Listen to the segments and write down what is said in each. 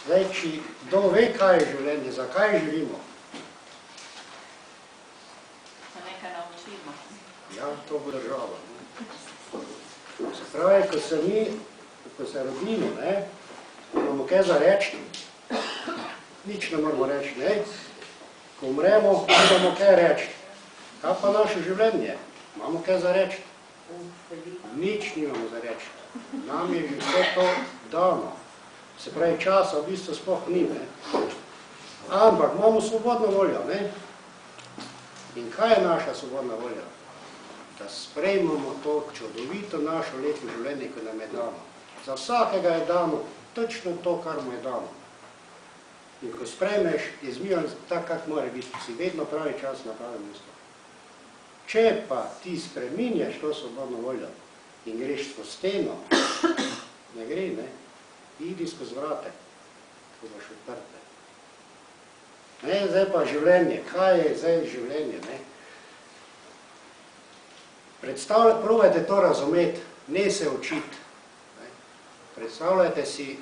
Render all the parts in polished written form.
Zdaj, če kdo ve, kaj je življenje, zakaj živimo? Da nekaj naučimo. Ja, to bo država. Se pravi, ko se rodimo, imamo kaj za reči, nič ne moramo reči, ne? Ko umremo, imamo kaj reči. Kaj pa naše življenje? Imamo kaj za reči? Nič nimamo za reči. Nam je že vse to dano. Se pravi, časa v bistvu sploh ni, ne? Ampak imamo svobodno voljo, ne? In kaj je naša svobodna volja? Da sprejmemo to čudovito našo lepo življenje, ko nam je dano. Za vsakega je dano točno to, kar mu je dano. In ko sprejmeš, je zmiren tak, kak mora biti, si vedno pravi čas na pravem mestu. Če pa ti spreminjaš to svobodno voljo in greš skozi steno, ne gre, ne? Idi skozi vrate, ko boš odprte. Zdaj pa življenje. Kaj je zdaj življenje, ne? Probajte to razumeti, ne se učiti. Predstavljajte si,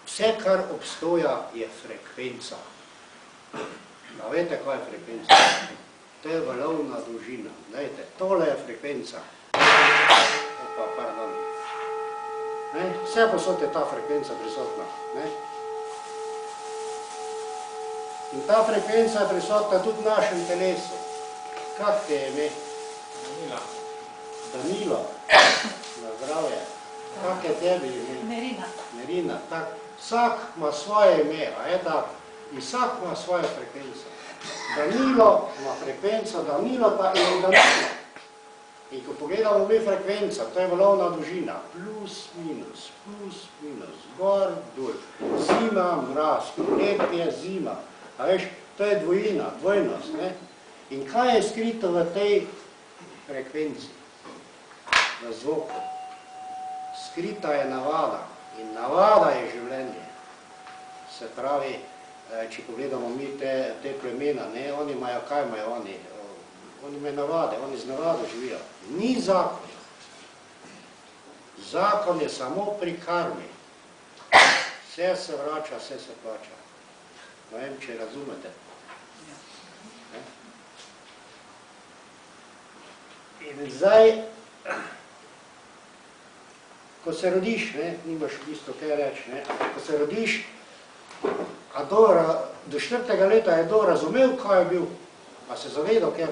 vse, kar obstoja, je frekvenca. A veste, kaj je frekvenca? To je valovna dolžina. Dajte, tole je frekvenca. Opa, pardon. Vse posod je ta frekvenca prisotna. In ta frekvenca je prisotna tudi v našem telesu. Kak te je ime? Danila. Danilo. Na zdravje. Kak je tebi ime? Merina. Merina. Vsak ima svoje ime, a je tako? In vsak ima svojo frekvenco. Danilo ima frekvenco, Danilo pa je Danilo. In ko pogledamo obe frekvenca, to je valovna dolžina. Plus, minus, gor, dol. Zima, mraz, poletje, zima. A veš, to je dvojina, dvojnost, ne? In kaj je skrito v tej frekvenci? V zvoku. Skrita je navada. In navada je življenje. Se pravi, če pogledamo mi te plemena, oni imajo, kaj imajo oni? Oni imajo navade, oni z navado živijo. Ni zakon. Zakon je samo pri karmi. Vse se vrača, vse se plača. Ne vem, če razumete. In zdaj, ko se rodiš, nimaš v bistvu kaj reči, ko se rodiš, do 4. leta je kdo razumel, kaj je bil, a se zavedal, ker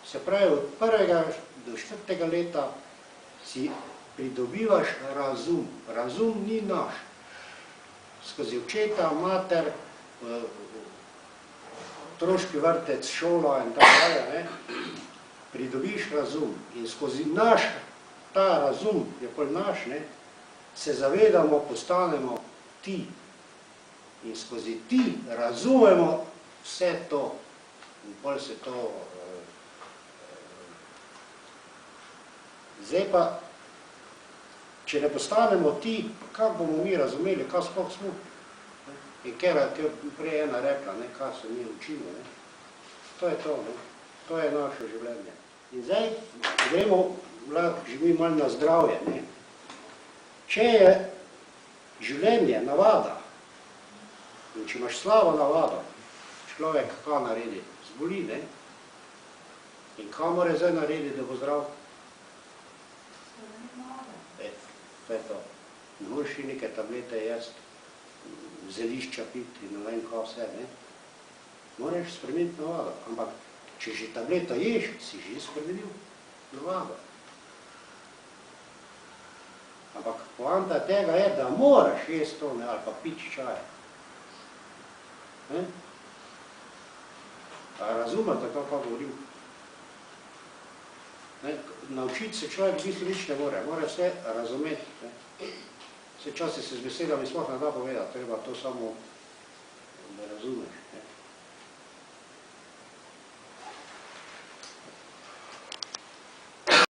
se pravi, od 1. do 4. leta si pridobivaš razum. Razum ni naš. Skozi očeta, mater, otroški vrtec, šola in tako dalje, pridobiš razum. In skozi naš, ta razum je pol naš, se zavedamo, postanemo ti. In skozi ti razumemo vse to. In pol se to... Zdaj pa, če ne postanemo ti, kako bomo mi razumeli, kaj sploh smo? In ker prej ena rekla, kaj se mi učimo. To je to, to je naše življenje. In zdaj gremo, živimo malo na zdravje. Če je življenje navada, in če imaš slabo navado, človek kaj naredi? Zboli, ne? In kaj mora zdaj narediti, da bo zdrav? To je to. Ne moreš še neke tablete jesti, zelišča piti in ne vem kaj vse, ne? Moraš spremeniti navado. Ampak, če že tableto ješ, si že spremenil navado. Ampak poanta tega je, da moraš jesti to, ali pa piti čaj. A razumete, kako govorim? Naučiti se človek v bistvu nič ne more, mora vse razumeti. Vse časi se z besedami sploh ne da povedati, treba to samo, da razumeš.